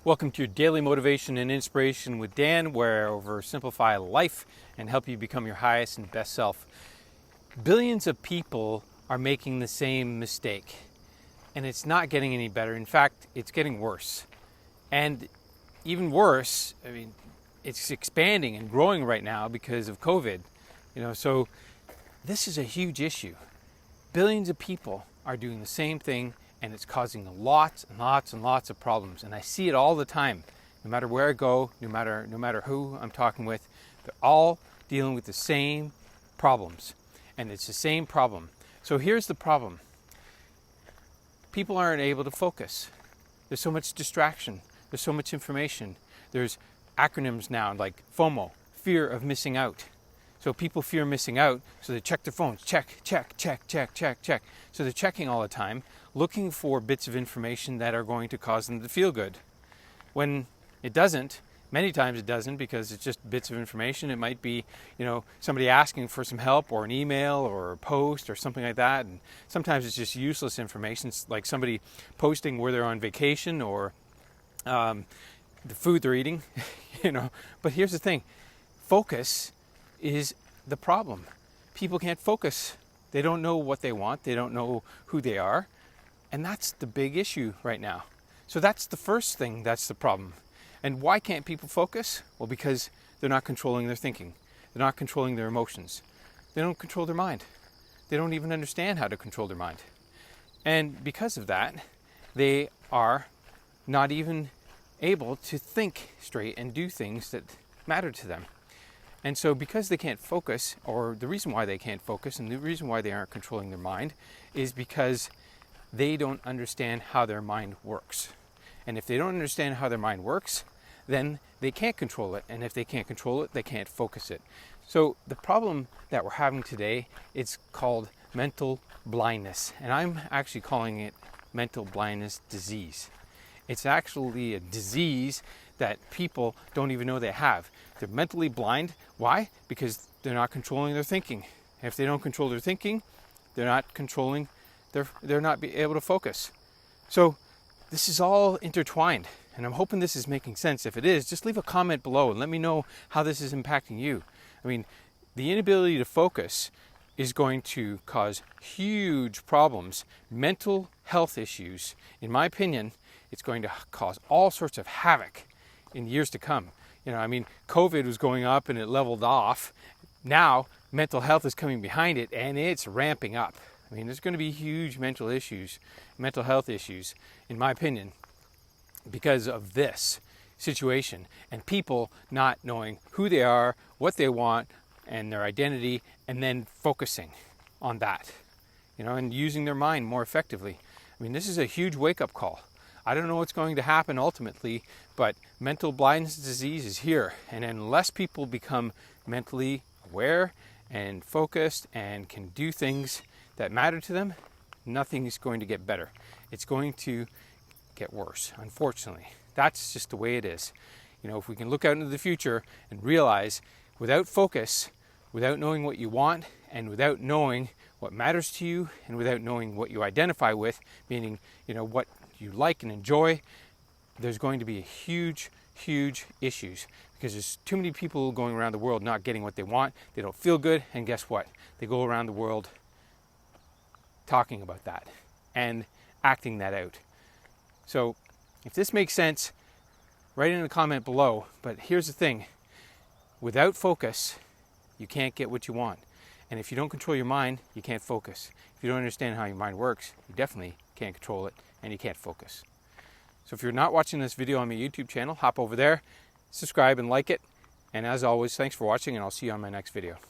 Welcome to your daily motivation and inspiration with Dan, where I oversimplify life and help you become your highest and best self. Billions of people are making the same mistake, and it's not getting any better. In fact, it's getting worse. And even worse, it's expanding and growing right now because of COVID. So this is a huge issue. Billions of people are doing the same thing, and it's causing lots and lots and lots of problems. And I see it all the time. No matter where I go, no matter who I'm talking with, they're all dealing with the same problems. And it's the same problem. So here's the problem. People aren't able to focus. There's so much distraction. There's so much information. There's acronyms now like FOMO, fear of missing out. So people fear missing out, so they check their phones, check. So they're checking all the time, looking for bits of information that are going to cause them to feel good. When it doesn't, many times it doesn't, because it's just bits of information. It might be, somebody asking for some help, or an email, or a post, or something like that. And sometimes it's just useless information. It's like somebody posting where they're on vacation, or the food they're eating, But here's the thing, focus is the problem. People can't focus. They don't know what they want. They don't know who they are. And that's the big issue right now. So that's the first thing, that's the problem. And why can't people focus? Well, because they're not controlling their thinking. They're not controlling their emotions. They don't control their mind. They don't even understand how to control their mind. And because of that, they are not even able to think straight and do things that matter to them. And so because they can't focus, or the reason why they can't focus and the reason why they aren't controlling their mind is because they don't understand how their mind works. And if they don't understand how their mind works, then they can't control it. And if they can't control it, they can't focus it. So the problem that we're having today, it's called mental blindness. And I'm actually calling it mental blindness disease. It's actually a disease that people don't even know they have. They're mentally blind. Why? Because they're not controlling their thinking. If they don't control their thinking, they're not able to focus. So this is all intertwined, and I'm hoping this is making sense. If it is, just leave a comment below and let me know how this is impacting you. The inability to focus is going to cause huge problems, mental health issues. In my opinion, it's going to cause all sorts of havoc in years to come. COVID was going up and it leveled off. Now, mental health is coming behind it, and it's ramping up. There's going to be huge mental health issues, in my opinion, because of this situation. And people not knowing who they are, what they want, and their identity, and then focusing on that, and using their mind more effectively. This is a huge wake-up call. I don't know what's going to happen ultimately, but mental blindness disease is here. And unless people become mentally aware and focused and can do things that matter to them, nothing is going to get better. It's going to get worse, unfortunately. That's just the way it is. If we can look out into the future and realize, without focus, without knowing what you want, and without knowing what matters to you, and without knowing what you identify with, meaning, what you like and enjoy, there's going to be huge issues, because there's too many people going around the world not getting what they want. They don't feel good, and guess what? They go around the world talking about that and acting that out. So if this makes sense, write in a comment below. But here's the thing, without focus, you can't get what you want. And if you don't control your mind, you can't focus. If you don't understand how your mind works, you definitely can't control it, and you can't focus. So if you're not watching this video on my YouTube channel, hop over there, subscribe and like it. And as always, thanks for watching, and I'll see you on my next video.